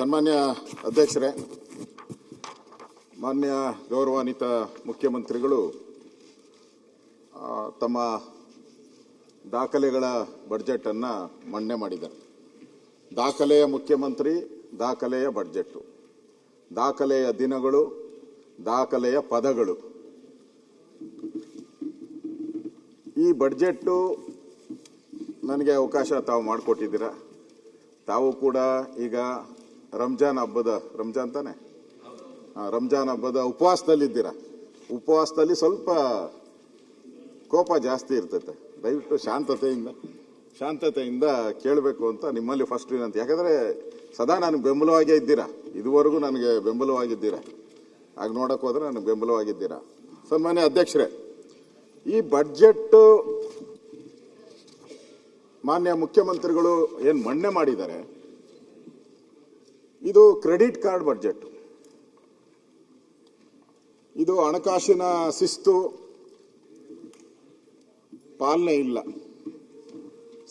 ಸನ್ಮಾನ್ಯ ಅಧ್ಯಕ್ಷರೇ, ಮಾನ್ಯ ಗೌರವಾನ್ವಿತ ಮುಖ್ಯಮಂತ್ರಿಗಳು ತಮ್ಮ ದಾಖಲೆಗಳ ಬಡ್ಜೆಟ್ ಅನ್ನು ಮಂಡನೆ ಮಾಡಿದ್ದಾರೆ. ದಾಖಲೆಯ ಮುಖ್ಯಮಂತ್ರಿ, ದಾಖಲೆಯ ಬಡ್ಜೆಟ್, ದಾಖಲೆಯ ದಿನಗಳು, ದಾಖಲೆಯ ಪದಗಳು. ಈ ಬಡ್ಜೆಟ್ಟು ನನಗೆ ಅವಕಾಶ ತಾವು ಮಾಡಿಕೊಟ್ಟಿದ್ದೀರಾ. ತಾವು ಕೂಡ ಈಗ ರಂಜಾನ್ ಹಬ್ಬದ ಉಪವಾಸದಲ್ಲಿದ್ದೀರಾ. ಉಪವಾಸದಲ್ಲಿ ಸ್ವಲ್ಪ ಕೋಪ ಜಾಸ್ತಿ ಇರ್ತೈತೆ. ದಯವಿಟ್ಟು ಶಾಂತತೆಯಿಂದ ಕೇಳಬೇಕು ಅಂತ ನಿಮ್ಮಲ್ಲಿ ಫಸ್ಟ್ ವಿನಂತಿ. ಯಾಕಂದರೆ ಸದಾ ನನಗೆ ಬೆಂಬಲವಾಗೇ ಇದ್ದೀರಾ, ಇದುವರೆಗೂ ನನಗೆ ಬೆಂಬಲವಾಗಿದ್ದೀರಾ. ಆಗ ನೋಡಕ್ಕೆ ಹೋದ್ರೆ ನನಗೆ ಬೆಂಬಲವಾಗಿದ್ದೀರಾ. ಸನ್ಮಾನ್ಯ ಅಧ್ಯಕ್ಷರೇ, ಈ ಬಡ್ಜೆಟ್ ಮಾನ್ಯ ಮುಖ್ಯಮಂತ್ರಿಗಳು ಏನು ಮಂಡನೆ ಮಾಡಿದ್ದಾರೆ, ಇದು ಕ್ರೆಡಿಟ್ ಕಾರ್ಡ್ ಬಡ್ಜೆಟ್. ಇದು ಹಣಕಾಸಿನ ಶಿಸ್ತು ಪಾಲನೆ ಇಲ್ಲ,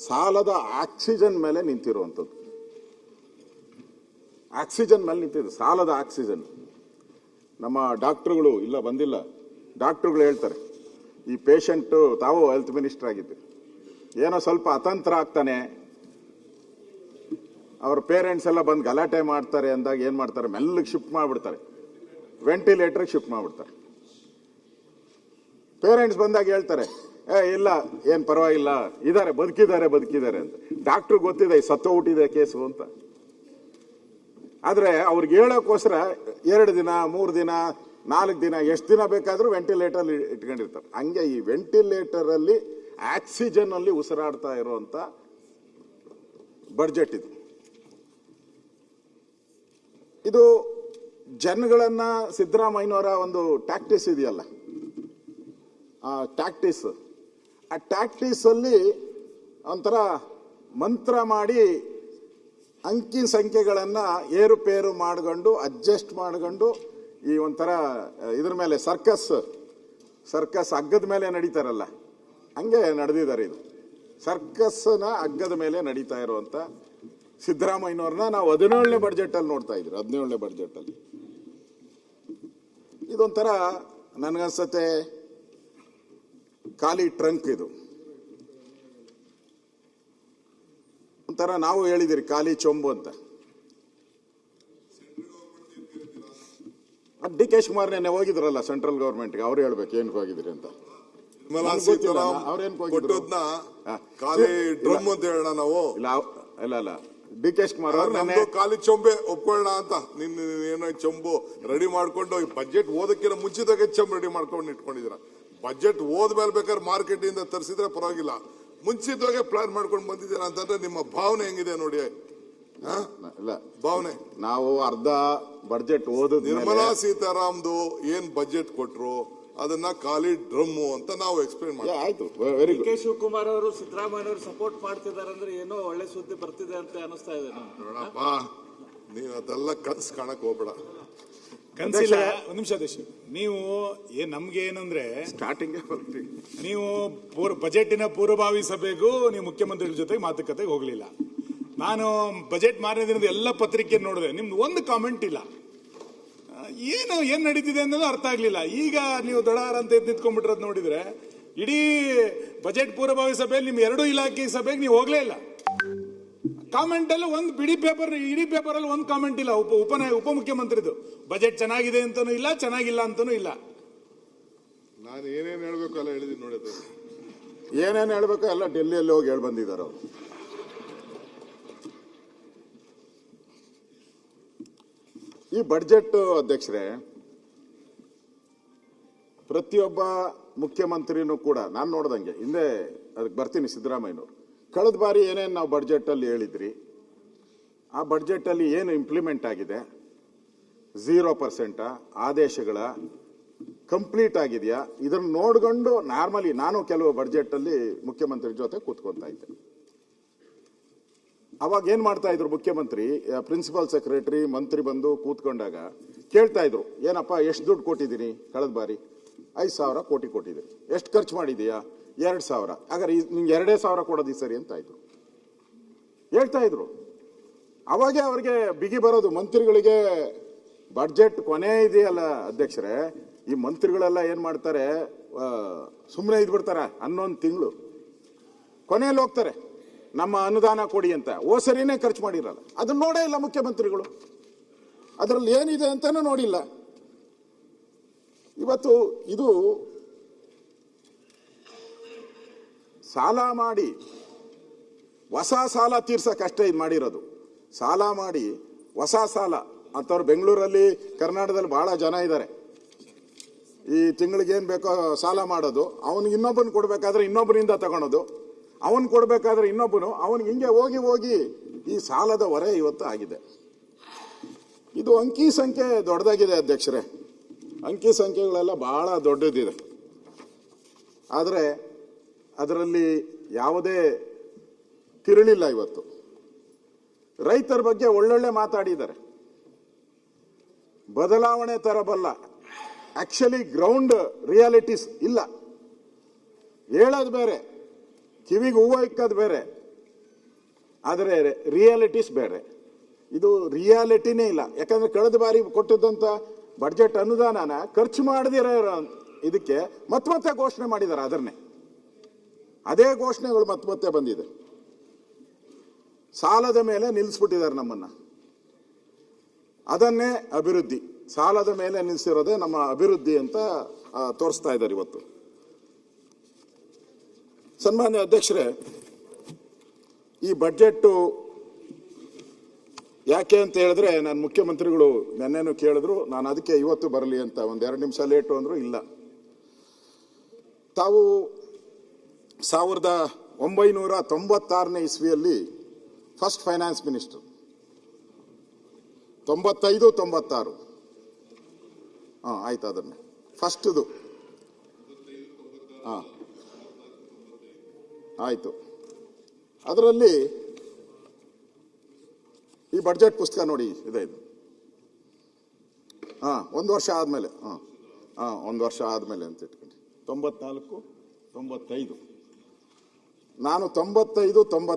ಸಾಲದ ಆಕ್ಸಿಜನ್ ಮೇಲೆ ನಿಂತಿರುವಂಥದ್ದು. ಆಕ್ಸಿಜನ್ ಮೇಲೆ ನಿಂತಿದ್ದು, ಸಾಲದ ಆಕ್ಸಿಜನ್. ನಮ್ಮ ಡಾಕ್ಟರ್ಗಳು ಇಲ್ಲ ಬಂದಿಲ್ಲ, ಡಾಕ್ಟರ್ಗಳು ಹೇಳ್ತಾರೆ, ಈ ಪೇಷಂಟು, ತಾವು ಹೆಲ್ತ್ ಮಿನಿಸ್ಟರ್ ಆಗಿದ್ದೀರಿ, ಏನೋ ಸ್ವಲ್ಪ ಅತಂತ್ರ ಆಗ್ತಾನೆ, ಅವ್ರ ಪೇರೆಂಟ್ಸ್ ಎಲ್ಲ ಬಂದು ಗಲಾಟೆ ಮಾಡ್ತಾರೆ ಅಂದಾಗ ಏನು ಮಾಡ್ತಾರೆ, ಮೆಲ್ಲಗೆ ಶಿಫ್ಟ್ ಮಾಡಿಬಿಡ್ತಾರೆ, ವೆಂಟಿಲೇಟರ್ಗೆ ಶಿಫ್ಟ್ ಮಾಡಿಬಿಡ್ತಾರೆ. ಪೇರೆಂಟ್ಸ್ ಬಂದಾಗ ಹೇಳ್ತಾರೆ, ಇಲ್ಲ ಏನು ಪರವಾಗಿಲ್ಲ, ಬದುಕಿದ್ದಾರೆ ಅಂತ. ಡಾಕ್ಟ್ರಿಗೆ ಗೊತ್ತಿದೆ ಸತ್ತೋಗ್ಬಿಟ್ಟಿದೆ ಕೇಸು ಅಂತ. ಆದರೆ ಅವ್ರಿಗೆ ಹೇಳೋಕ್ಕೋಸ್ಕರ 2 ದಿನ 3 ದಿನ 4 ದಿನ ಎಷ್ಟು ದಿನ ಬೇಕಾದರೂ ವೆಂಟಿಲೇಟರ್ ಇಟ್ಕೊಂಡಿರ್ತಾರೆ. ಹಂಗೆ ಈ ವೆಂಟಿಲೇಟರಲ್ಲಿ ಆಕ್ಸಿಜನ್ ಅಲ್ಲಿ ಉಸಿರಾಡ್ತಾ ಇರುವಂತ ಬಡ್ಜೆಟ್ ಇದು ಜನಗಳನ್ನ ಸಿದ್ದರಾಮಯ್ಯನವರ ಒಂದು ಟ್ಯಾಕ್ಟಿಸ್ ಇದೆಯಲ್ಲ, ಆ ಟ್ಯಾಕ್ಟಿಸ್ ಅಲ್ಲಿ ಒಂಥರ ಮಂತ್ರ ಮಾಡಿ ಅಂಕಿ ಸಂಖ್ಯೆಗಳನ್ನ ಏರುಪೇರು ಮಾಡಿಕೊಂಡು ಅಡ್ಜಸ್ಟ್ ಮಾಡಿಕೊಂಡು ಈ ಒಂಥರ ಇದ್ರ ಮೇಲೆ ಸರ್ಕಸ್ ಹಗ್ಗದ ಮೇಲೆ ನಡೀತಾರಲ್ಲ, ಹಂಗೆ ನಡೆದಿದ್ದಾರೆ. ಇದು ಸರ್ಕಸ್ನ ಹಗ್ಗದ ಮೇಲೆ ನಡೀತಾ ಇರುವಂತ ಸಿದ್ದರಾಮಯ್ಯನವ್ರನ್ನ ನಾವು 17ನೇ ಬಡ್ಜೆಟ್ ಅಲ್ಲಿ ನೋಡ್ತಾ ಇದ್ರಿ. 17ನೇ ಬಡ್ಜೆಟ್ ಅಲ್ಲಿ ಇದೊಂಥರ ನನಗನ್ಸತ್ತೆ ಖಾಲಿ ಟ್ರಂಕ್. ಇದು ಒಂಥರ ನಾವು ಹೇಳಿದಿರಿ ಖಾಲಿ ಚೊಂಬು ಅಂತ. ಡಿ ಕೆ ಶಿವಕುಮಾರ್ ನೆನ್ನೆ ಹೋಗಿದ್ರಲ್ಲ ಸೆಂಟ್ರಲ್ ಗವರ್ಮೆಂಟ್ಗೆ, ಅವ್ರು ಹೇಳ್ಬೇಕು ಏನಕ್ಕೆ ಹೋಗಿದ್ರಿ ಅಂತ. ಇಲ್ಲ ಡಿ ಕೆ ಶಿವಕುಮಾರ್ ಖಾಲಿ ಚೊಂಬೆ ಒಪ್ಕೊಳ್ಳೋಣ ಅಂತ ಏನೋ ಚೊಂಬು ರೆಡಿ ಮಾಡ್ಕೊಂಡು ಬಜೆಟ್ ಓದಕ್ಕಿಂತ ಮುಂಚಿತಾಗೆ ಚೊಂಬು ರೆಡಿ ಮಾಡ್ಕೊಂಡು ಇಟ್ಕೊಂಡಿದ್ರ. ಬಜೆಟ್ ಓದ್ಮೇಲೆ ಬೇಕಾದ್ರೆ ಮಾರ್ಕೆಟ್ ಇಂದ ತರಿಸಿದ್ರೆ ಪರವಾಗಿಲ್ಲ, ಮುಂಚಿತವಾಗಿ ಪ್ಲಾನ್ ಮಾಡ್ಕೊಂಡು ಬಂದಿದ್ದೀರಾ ಅಂತಂದ್ರೆ ನಿಮ್ಮ ಭಾವನೆ ಹೆಂಗಿದೆ ನೋಡಿ. ಇಲ್ಲ ಭಾವನೆ, ನಾವು ಅರ್ಧ ಬಡ್ಜೆಟ್ ಓದ ನಿರ್ಮಲಾ ಸೀತಾರಾಮ್ದು ಏನ್ ಬಜೆಟ್ ಕೊಟ್ರು ಅದನ್ನ ಖಾಲಿ ಡ್ರಮ್ಮು ಅಂತ ನಾವು ಎಕ್ಸ್ಪ್ಲೇನ್ ಮಾಡಿ. ಆಯ್ತು, ವೆರಿ ಗುಡ್. ಕೆ ಶಿವಕುಮಾರ್ ಅವರು ಸಿದ್ದರಾಮಯ್ಯ ಅವರು ಸಪೋರ್ಟ್ ಮಾಡ್ತಿದ್ದಾರೆ ಅಂದ್ರೆ ಏನೋ ಒಳ್ಳೆ ಸುದ್ದಿ ಬರ್ತಿದೆ ಅಂತ ಅನಿಸ್ತಾ ಇದೆ. ನೋಡಪ್ಪ, ನೀವ್ ಅದೆಲ್ಲ ಕನ್ಸ್ ಕಾಣಕ್ ಹೋಗ್ಬೇಡ. ಕನ್ಸಿಲ್ಲ. ಒಂದ್ ನಿಮಿಷ ದೇಶ, ನೀವು ನಮ್ಗೆ ಏನಂದ್ರೆ ಸ್ಟಾರ್ಟಿಂಗ್ ನೀವು ಬಜೆಟಿನ ಪೂರ್ವಭಾವಿ ಸಭೆಗೂ ನೀವು ಮುಖ್ಯಮಂತ್ರಿಗಳ ಜೊತೆಗೆ ಮಾತುಕತೆಗೆ ಹೋಗ್ಲಿಲ್ಲ. ನಾನು ಬಜೆಟ್ ಮಾರನೇ ದಿನದ ಎಲ್ಲ ಪತ್ರಿಕೆ ನೋಡಿದೆ, ನಿಮ್ದು ಒಂದು ಕಾಮೆಂಟ್ ಇಲ್ಲ. ಏನ್ ನಡೀತಿದೆ ಅನ್ನೋದು ಅರ್ಥ ಆಗ್ಲಿಲ್ಲ. ಈಗ ನೀವು ದಡಾರ ಅಂತ ನಿಂತ್ಕೊಂಡ್ಬಿಟ್ರದ್ ನೋಡಿದ್ರೆ ಇಡೀ ಬಜೆಟ್ ಪೂರ್ವಭಾವಿ ಸಭೆಯಲ್ಲಿ ನಿಮ್ 2 ಇಲಾಖೆ ಸಭೆಗೆ ನೀವು ಹೋಗ್ಲೇ ಇಲ್ಲ. ಕಾಮೆಂಟ್ ಅಲ್ಲಿ ಇಡೀ ಪೇಪರ್ ಅಲ್ಲಿ ಒಂದು ಕಾಮೆಂಟ್ ಇಲ್ಲ. ಉಪಮುಖ್ಯಮಂತ್ರಿದು ಬಜೆಟ್ ಚೆನ್ನಾಗಿದೆ ಅಂತಾನೂ ಇಲ್ಲ, ಚೆನ್ನಾಗಿಲ್ಲ ಅಂತಾನೂ ಇಲ್ಲ. ನಾನು ಏನೇನು ಹೇಳ್ಬೇಕು ಎಲ್ಲ ಹೇಳಿದೀನಿ ನೋಡಿ. ಏನೇನು ಹೇಳ್ಬೇಕು ಎಲ್ಲ ಡೆಲ್ಲಿಯಲ್ಲಿ ಹೋಗಿ ಹೇಳಿ ಬಂದಿದ್ದಾರೆ ಅವರು. ಈ ಬಡ್ಜೆಟ್ ಅಧ್ಯಕ್ಷರೇ, ಪ್ರತಿಯೊಬ್ಬ ಮುಖ್ಯಮಂತ್ರಿನೂ ಕೂಡ ನಾನು ನೋಡ್ದಂಗೆ, ಹಿಂದೆ ಅದಕ್ಕೆ ಬರ್ತೀನಿ, ಸಿದ್ದರಾಮಯ್ಯನವರು ಕಳೆದ ಬಾರಿ ಏನೇನು ನಾವು ಬಡ್ಜೆಟ್ ಅಲ್ಲಿ ಹೇಳಿದ್ರಿ, ಆ ಬಡ್ಜೆಟ್ ಅಲ್ಲಿ ಏನು ಇಂಪ್ಲಿಮೆಂಟ್ ಆಗಿದೆ, 0% ಆದೇಶಗಳ ಕಂಪ್ಲೀಟ್ ಆಗಿದೆಯಾ, ಇದನ್ನು ನೋಡ್ಕೊಂಡು ನಾರ್ಮಲಿ ನಾನು ಕೆಲವು ಬಡ್ಜೆಟ್ ಅಲ್ಲಿ ಮುಖ್ಯಮಂತ್ರಿ ಜೊತೆ ಕೂತ್ಕೊತಾ ಇದ್ದೆ. ಅವಾಗ ಏನ್ ಮಾಡ್ತಾ ಇದ್ರು ಮುಖ್ಯಮಂತ್ರಿ, ಪ್ರಿನ್ಸಿಪಲ್ ಸೆಕ್ರೆಟರಿ ಮಂತ್ರಿ ಬಂದು ಕೂತ್ಕೊಂಡಾಗ ಕೇಳ್ತಾ ಇದ್ರು, ಏನಪ್ಪ ಎಷ್ಟು ದುಡ್ಡು ಕೊಟ್ಟಿದ್ದೀನಿ, ಕಳೆದ ಬಾರಿ 5,000 ಕೋಟಿ ಕೊಟ್ಟಿದ್ದೀರಿ, ಎಷ್ಟು ಖರ್ಚು ಮಾಡಿದೀಯಾ, 2,000, ಹಾಗಾದ್ರೆ ನಿಮ್ಗೆ 2,000 ಕೊಡೋದು ಸರಿ ಅಂತ ಹೇಳ್ತಾ ಇದ್ರು. ಅವಾಗೆ ಅವ್ರಿಗೆ ಬಿಗಿ ಬರೋದು ಮಂತ್ರಿಗಳಿಗೆ. ಬಡ್ಜೆಟ್ ಕೊನೆ ಇದೆಯಲ್ಲ ಅಧ್ಯಕ್ಷರೇ, ಈ ಮಂತ್ರಿಗಳೆಲ್ಲ ಏನ್ ಮಾಡ್ತಾರೆ, ಸುಮ್ಮನೆ ಇದ್ಬಿಡ್ತಾರೆ 11 ತಿಂಗಳು, ಕೊನೆಯಲ್ಲಿ ಹೋಗ್ತಾರೆ ನಮ್ಮ ಅನುದಾನ ಕೊಡಿ ಅಂತ. ಸರಿನೇ ಖರ್ಚು ಮಾಡಿರಲ್ಲ, ಅದನ್ನ ನೋಡೇ ಇಲ್ಲ ಮುಖ್ಯಮಂತ್ರಿಗಳು, ಅದರಲ್ಲಿ ಏನಿದೆ ಅಂತಾನೂ ನೋಡಿಲ್ಲ. ಇವತ್ತು ಇದು ಸಾಲ ಮಾಡಿ ಹೊಸ ಸಾಲ ತೀರ್ಸಕ್ಕಷ್ಟೇ ಇದು ಮಾಡಿರೋದು. ಸಾಲ ಮಾಡಿ ಹೊಸ ಸಾಲ ಅಂಥವ್ರು ಬೆಂಗಳೂರಲ್ಲಿ ಕರ್ನಾಟಕದಲ್ಲಿ ಬಹಳ ಜನ ಇದ್ದಾರೆ. ಈ ತಿಂಗಳಿಗೆ ಏನು ಬೇಕೋ ಸಾಲ ಮಾಡೋದು, ಅವನಿಗೆ ಇನ್ನೊಬ್ಬನ ಕೊಡಬೇಕಾದ್ರೆ ಇನ್ನೊಬ್ಬನಿಂದ ತಗೊಳೋದು, ಅವನು ಕೊಡಬೇಕಾದ್ರೆ ಇನ್ನೊಬ್ಬನು, ಅವನಿಗೆ ಹಿಂಗೆ ಹೋಗಿ ಹೋಗಿ ಈ ಸಾಲದ ಹೊರೆ ಇವತ್ತು ಆಗಿದೆ. ಇದು ಅಂಕಿ ಸಂಖ್ಯೆ ದೊಡ್ಡದಾಗಿದೆ ಅಧ್ಯಕ್ಷರೇ, ಅಂಕಿ ಸಂಖ್ಯೆಗಳೆಲ್ಲ ಬಹಳ ದೊಡ್ಡದಿದೆ. ಆದರೆ ಅದರಲ್ಲಿ ಯಾವುದೇ ತಿರುಳಿಲ್ಲ. ಇವತ್ತು ರೈತರ ಬಗ್ಗೆ ಒಳ್ಳೊಳ್ಳೆ ಮಾತಾಡಿದ್ದಾರೆ, ಬದಲಾವಣೆ ತರಬಲ್ಲ. ಆಕ್ಚುಲಿ ಗ್ರೌಂಡ್ ರಿಯಾಲಿಟೀಸ್ ಇಲ್ಲ. ಹೇಳೋದು ಬೇರೆ, ಕಿವಿಗೆ ಹೂವು ಇಕ್ಕೋದು ಬೇರೆ, ಆದರೆ ರಿಯಾಲಿಟೀಸ್ ಬೇರೆ. ಇದು ರಿಯಾಲಿಟಿನೇ ಇಲ್ಲ. ಯಾಕಂದ್ರೆ ಕಳೆದ ಬಾರಿ ಕೊಟ್ಟಿದ್ದಂಥ ಬಡ್ಜೆಟ್ ಅನುದಾನನ ಖರ್ಚು ಮಾಡದಿರೋ ಇದಕ್ಕೆ ಮತ್ತೆ ಘೋಷಣೆ ಮಾಡಿದ್ದಾರೆ. ಅದೇ ಘೋಷಣೆಗಳು ಮತ್ತೆ ಬಂದಿದೆ. ಸಾಲದ ಮೇಲೆ ನಿಲ್ಲಿಸ್ಬಿಟ್ಟಿದ್ದಾರೆ ನಮ್ಮನ್ನ. ಅದನ್ನೇ ಅಭಿವೃದ್ಧಿ, ಸಾಲದ ಮೇಲೆ ನಿಲ್ಲಿಸಿರೋದೇ ನಮ್ಮ ಅಭಿವೃದ್ಧಿ ಅಂತ ತೋರಿಸ್ತಾ ಇದ್ದಾರೆ ಇವತ್ತು. ಸನ್ಮಾನ್ಯ ಅಧ್ಯಕ್ಷರೇ, ಈ ಬಡ್ಜೆಟ್ ಯಾಕೆ ಅಂತ ಹೇಳಿದ್ರೆ, ನಾನು ಮುಖ್ಯಮಂತ್ರಿಗಳು ನೆನ್ನೆನೂ ಕೇಳಿದ್ರು, ನಾನು ಅದಕ್ಕೆ ಇವತ್ತು ಬರಲಿ ಅಂತ 1-2 ನಿಮಿಷ ಲೇಟು ಅಂದ್ರು. ಇಲ್ಲ, ತಾವು 1996ನೇ ಇಸ್ವಿಯಲ್ಲಿ ಫಸ್ಟ್ ಫೈನಾನ್ಸ್ ಮಿನಿಸ್ಟರ್, 95-96 ಆಯ್ತು, ಅದನ್ನೇ ಫಸ್ಟ್ದು ಆಯ್ತು. ಅದರಲ್ಲಿ ಈ ಬಡ್ಜೆಟ್ ಪುಸ್ತಕ ನೋಡಿ, ಇದು 1 ವರ್ಷ ಆದ್ಮೇಲೆ, 1 ವರ್ಷ ಆದ್ಮೇಲೆ ಅಂತ ಇಟ್ಕೊಂಡು 94-95, ನಾನು 95-96